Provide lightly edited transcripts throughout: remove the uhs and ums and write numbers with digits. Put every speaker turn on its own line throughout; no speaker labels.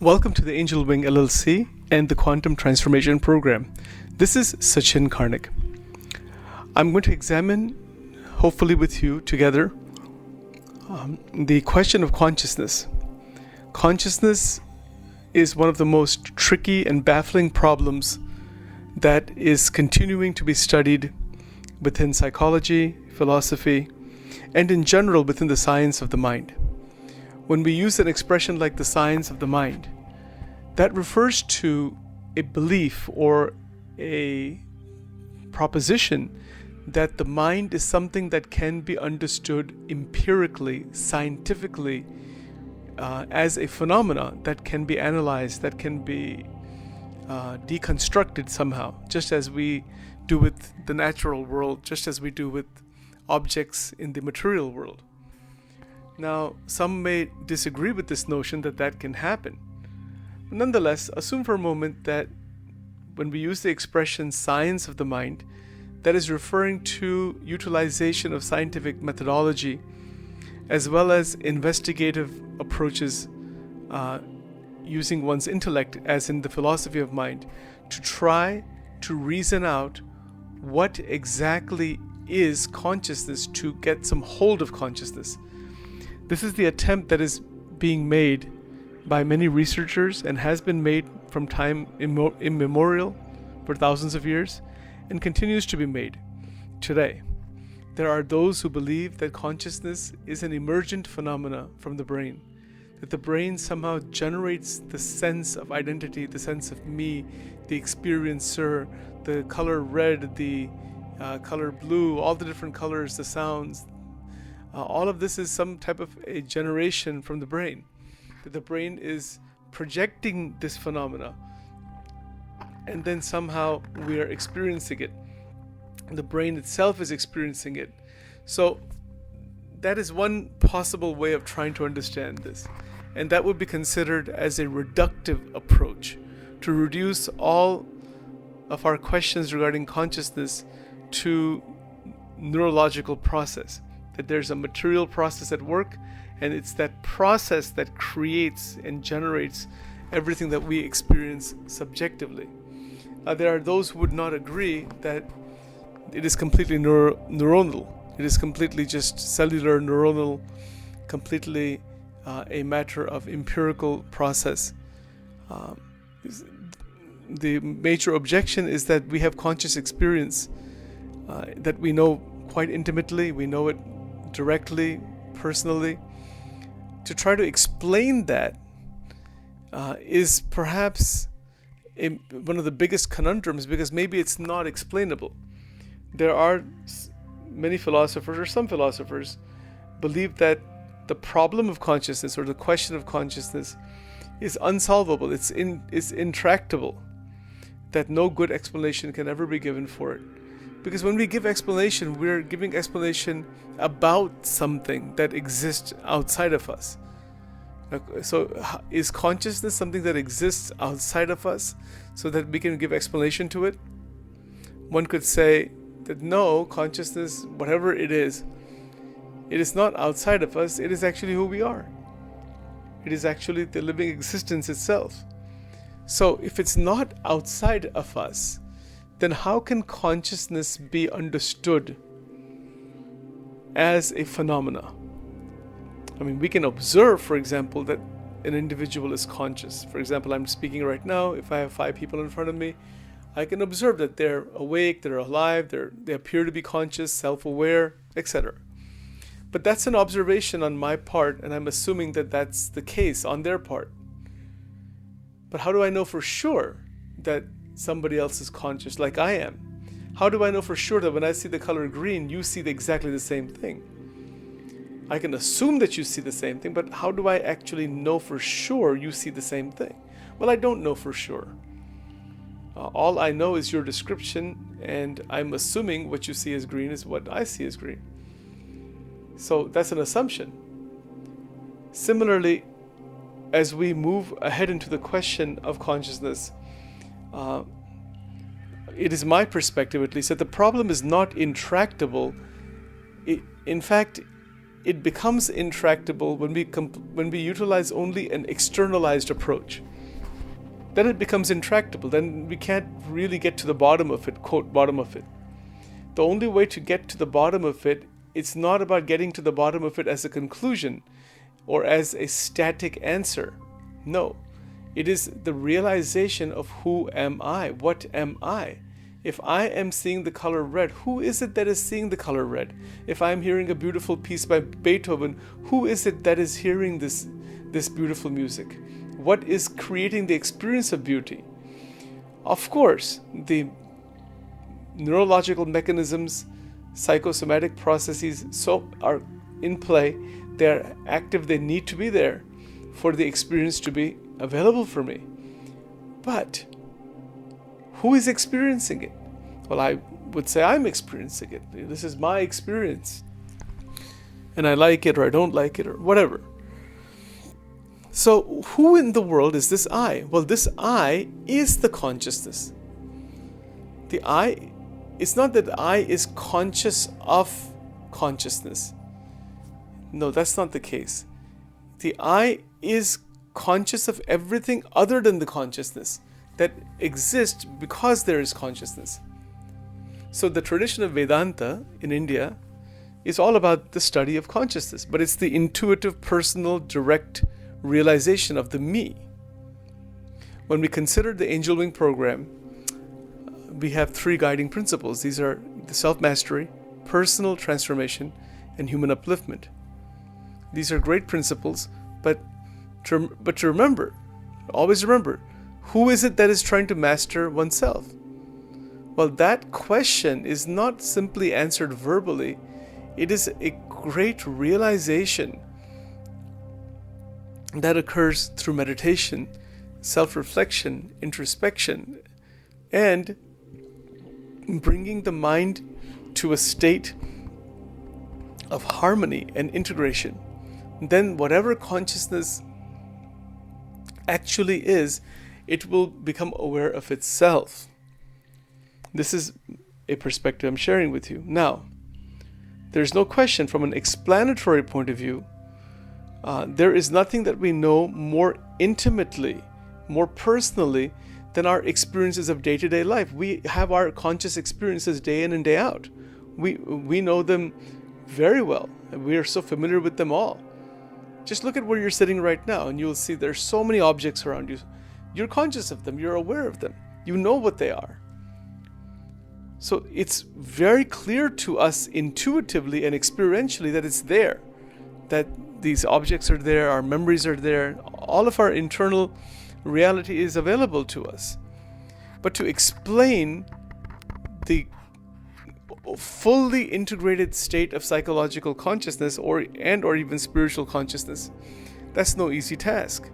Welcome to the Angel Wing LLC and the Quantum Transformation Program. This is Sachin Karnik. I'm going to examine, hopefully with you together, the question of consciousness. Consciousness is one of the most tricky and baffling problems that is continuing to be studied within psychology, philosophy, and in general within the science of the mind. When we use an expression like the science of the mind, that refers to a belief or a proposition that the mind is something that can be understood empirically, scientifically, as a phenomena that can be analyzed, that can be deconstructed somehow, just as we do with the natural world, just as we do with objects in the material world. Now, some may disagree with this notion that can happen. Nonetheless, assume for a moment that when we use the expression science of the mind, that is referring to utilization of scientific methodology as well as investigative approaches using one's intellect, as in the philosophy of mind, to try to reason out what exactly is consciousness, to get some hold of consciousness. This is the attempt that is being made by many researchers and has been made from time immemorial for thousands of years and continues to be made today. There are those who believe that consciousness is an emergent phenomena from the brain, that the brain somehow generates the sense of identity, the sense of me, the experiencer, the color red, the color blue, all the different colors, the sounds. All of this is some type of a generation from the brain, that the brain is projecting this phenomena and then somehow we are experiencing it. The brain itself is experiencing it. So that is one possible way of trying to understand this, and that would be considered as a reductive approach, to reduce all of our questions regarding consciousness to neurological process, that there's a material process at work, and it's that process that creates and generates everything that we experience subjectively. There are those who would not agree that it is completely neuronal. It is completely just cellular, neuronal, completely a matter of empirical process. The major objection is that we have conscious experience that we know quite intimately, we know it directly, personally. To try to explain that is perhaps one of the biggest conundrums, because maybe it's not explainable. There are many philosophers, or some philosophers, believe that the problem of consciousness, or the question of consciousness, is unsolvable, it's intractable, that no good explanation can ever be given for it. Because when we give explanation, we're giving explanation about something that exists outside of us. So is consciousness something that exists outside of us so that we can give explanation to it? One could say that no, consciousness, whatever it is not outside of us, it is actually who we are. It is actually the living existence itself. So if it's not outside of us, then how can consciousness be understood as a phenomena? I mean, we can observe, for example, that an individual is conscious. For example, I'm speaking right now. If I have 5 people in front of me, I can observe that they're awake, they're alive, they appear to be conscious, self-aware, etc. But that's an observation on my part, and I'm assuming that that's the case on their part. But how do I know for sure that somebody else is conscious like I am? How do I know for sure that when I see the color green, you see exactly the same thing? I can assume that you see the same thing, but how do I actually know for sure you see the same thing? Well, I don't know for sure. All I know is your description, and I'm assuming what you see as green is what I see as green. So that's an assumption. Similarly, as we move ahead into the question of consciousness, it is my perspective, at least, that the problem is not intractable. In fact, it becomes intractable when we utilize only an externalized approach. then it becomes intractable. Then we can't really get to the bottom of it, quote, bottom of it. The only way to get to the bottom of it, it's not about getting to the bottom of it as a conclusion or as a static answer. No, it is the realization of who am I? What am I? If I am seeing the color red, who is it that is seeing the color red? If I'm hearing a beautiful piece by Beethoven, who is it that is hearing this beautiful music? What is creating the experience of beauty? Of course, the neurological mechanisms, psychosomatic processes are in play. They're active. They need to be there for the experience to be available for me. But who is experiencing it? Well, I would say I'm experiencing it. This is my experience. And I like it or I don't like it or whatever. So who in the world is this I? Well, this I is the consciousness. The I, it's not that I is conscious of consciousness. No, that's not the case. The I is conscious of everything other than the consciousness that exists because there is consciousness. So the tradition of Vedanta in India is all about the study of consciousness, but it's the intuitive, personal, direct realization of the me. When we consider the Angel Wing program, we have 3 guiding principles. These are the self-mastery, personal transformation, and human upliftment. These are great principles, but to remember, always remember, who is it that is trying to master oneself? Well, that question is not simply answered verbally. It is a great realization that occurs through meditation, self-reflection, introspection, and bringing the mind to a state of harmony and integration. Then whatever consciousness actually is, it will become aware of itself. This is a perspective I'm sharing with you. Now, there's no question from an explanatory point of view, there is nothing that we know more intimately, more personally than our experiences of day-to-day life. We have our conscious experiences day in and day out. We know them very well, and we are so familiar with them all. Just look at where you're sitting right now, and you'll see there's so many objects around you. You're conscious of them. You're aware of them. You know what they are. So it's very clear to us intuitively and experientially that it's there, that these objects are there, our memories are there, all of our internal reality is available to us. But to explain the fully integrated state of psychological consciousness or even spiritual consciousness, that's no easy task.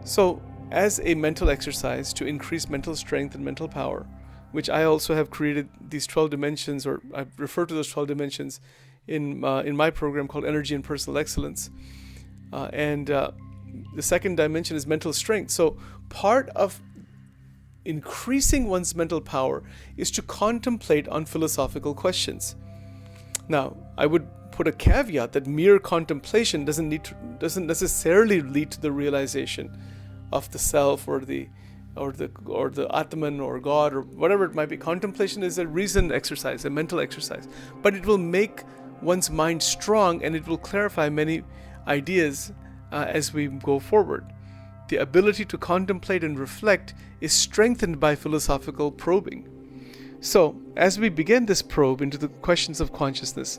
So as a mental exercise to increase mental strength and mental power, which I also have created these 12 dimensions, or I refer to those 12 dimensions in my program called Energy and Personal Excellence. And the second dimension is mental strength. So part of increasing one's mental power is to contemplate on philosophical questions. Now, I would put a caveat that mere contemplation doesn't necessarily lead to the realization of the self or the Atman or God or whatever it might be. Contemplation is a reasoned exercise, a mental exercise, but it will make one's mind strong and it will clarify many ideas as we go forward. The ability to contemplate and reflect is strengthened by philosophical probing. So, as we begin this probe into the questions of consciousness,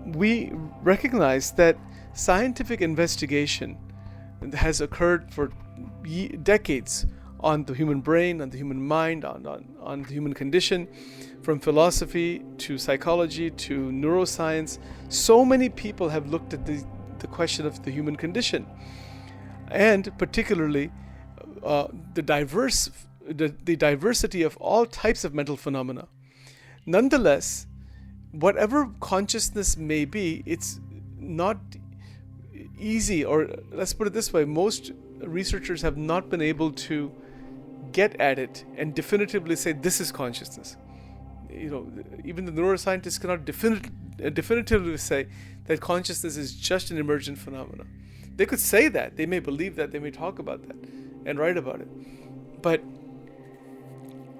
we recognize that scientific investigation has occurred for decades on the human brain, on the human mind, on the human condition, from philosophy to psychology to neuroscience. So many people have looked at the question of the human condition, and particularly the diversity of all types of mental phenomena. Nonetheless, whatever consciousness may be, it's not easy, or let's put it this way, most researchers have not been able to get at it and definitively say this is consciousness. Even the neuroscientists cannot definitively say that consciousness is just an emergent phenomenon. They could say that. They may believe that. They may talk about that and write about it. But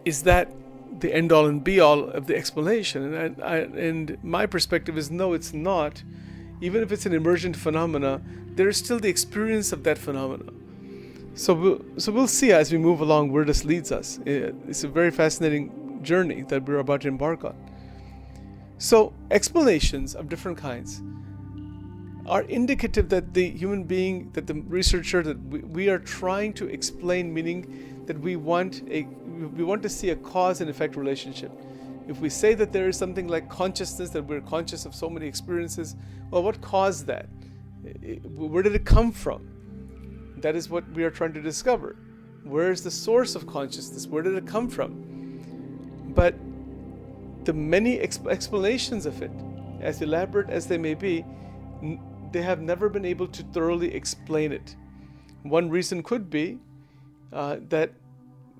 is that the end all and be all of the explanation? And my perspective is no, it's not. Even if it's an emergent phenomena, there is still the experience of that phenomena. So we'll see as we move along where this leads us. It's a very fascinating journey that we're about to embark on. So explanations of different kinds are indicative that the human being, that the researcher, that we are trying to explain, meaning that we want to see a cause and effect relationship. If we say that there is something like consciousness, that we're conscious of so many experiences, well, what caused that? Where did it come from? That is what we are trying to discover. Where is the source of consciousness? Where did it come from? But the many explanations of it, as elaborate as they may be, they have never been able to thoroughly explain it. One reason could be that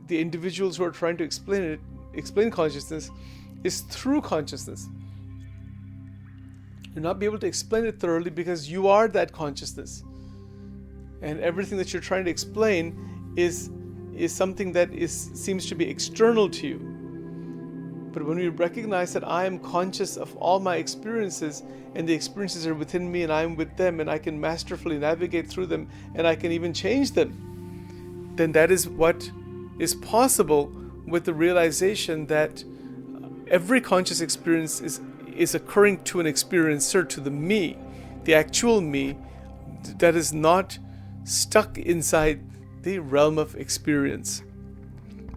the individuals who are trying to explain consciousness is through consciousness. You'll not be able to explain it thoroughly because you are that consciousness. And everything that you're trying to explain is something that seems to be external to you. But when we recognize that I am conscious of all my experiences, and the experiences are within me and I'm with them, and I can masterfully navigate through them, and I can even change them, then that is what is possible with the realization that every conscious experience is occurring to an experiencer, to the me, the actual me, that is not stuck inside the realm of experience.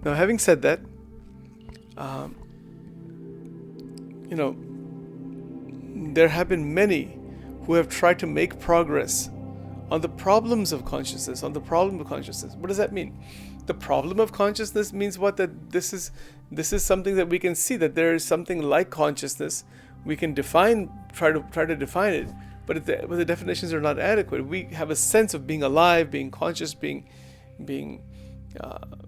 Now, having said that, there have been many who have tried to make progress on the problems of consciousness, on the problem of consciousness. What does that mean? The problem of consciousness means what? That this is something that we can see, that there is something like consciousness. We can try to define it, but the definitions are not adequate. We have a sense of being alive, being conscious, being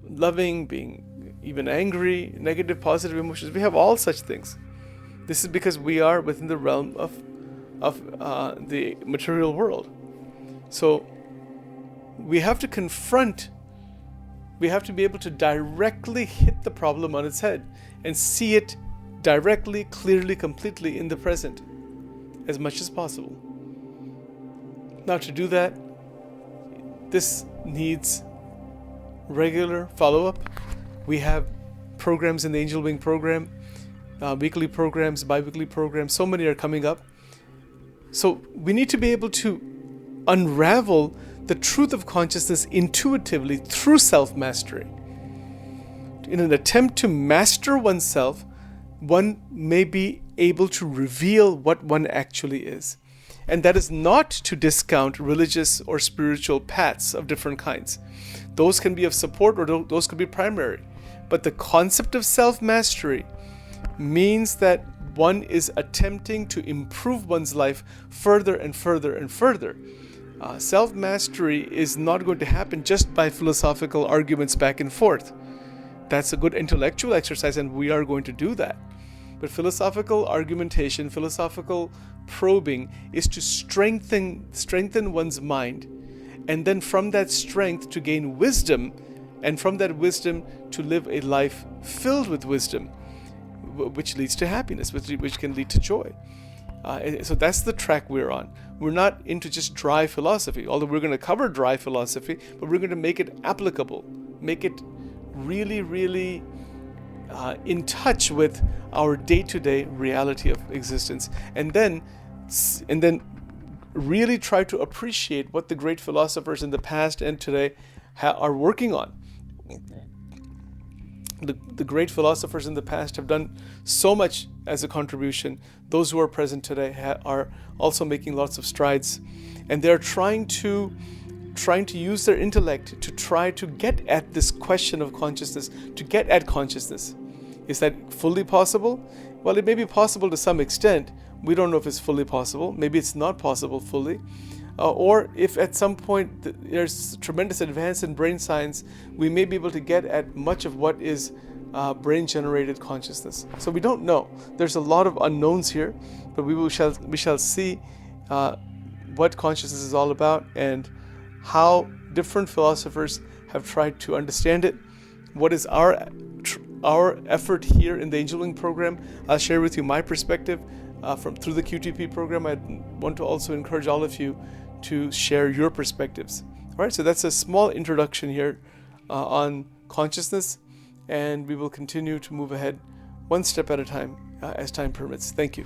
loving, being even angry, negative, positive emotions. We have all such things. This is because we are within the realm of the material world. So we have to confront. We have to be able to directly hit the problem on its head and see it directly, clearly, completely in the present as much as possible. Now, to do that, this needs regular follow-up. We have programs in the Angel Wing program, weekly programs, bi-weekly programs. So many are coming up. So we need to be able to unravel the truth of consciousness intuitively through self-mastery. In an attempt to master oneself, one may be able to reveal what one actually is. And that is not to discount religious or spiritual paths of different kinds. Those can be of support, or those could be primary. But the concept of self-mastery means that one is attempting to improve one's life further and further and further. Self-mastery is not going to happen just by philosophical arguments back and forth. That's a good intellectual exercise, and we are going to do that. But philosophical argumentation, philosophical probing is to strengthen one's mind, and then from that strength to gain wisdom, and from that wisdom to live a life filled with wisdom, which leads to happiness, which can lead to joy. So that's the track we're on. We're not into just dry philosophy, although we're going to cover dry philosophy, but we're going to make it applicable, make it really, really in touch with our day-to-day reality of existence, and then really try to appreciate what the great philosophers in the past and today are working on. The great philosophers in the past have done so much as a contribution. Those who are present today are also making lots of strides, and they're trying to use their intellect to try to get at this question of consciousness, to get at consciousness. Is that fully possible? Well, it may be possible to some extent. We don't know if it's fully possible. Maybe it's not possible fully. Or if at some point there's tremendous advance in brain science, we may be able to get at much of what is brain-generated consciousness. So we don't know. There's a lot of unknowns here, but we shall see what consciousness is all about and how different philosophers have tried to understand it. What is our effort here in the Angel Wing program? I'll share with you my perspective through the QTP program. I want to also encourage all of you to share your perspectives. All right, so that's a small introduction here on consciousness, and we will continue to move ahead one step at a time as time permits. Thank you.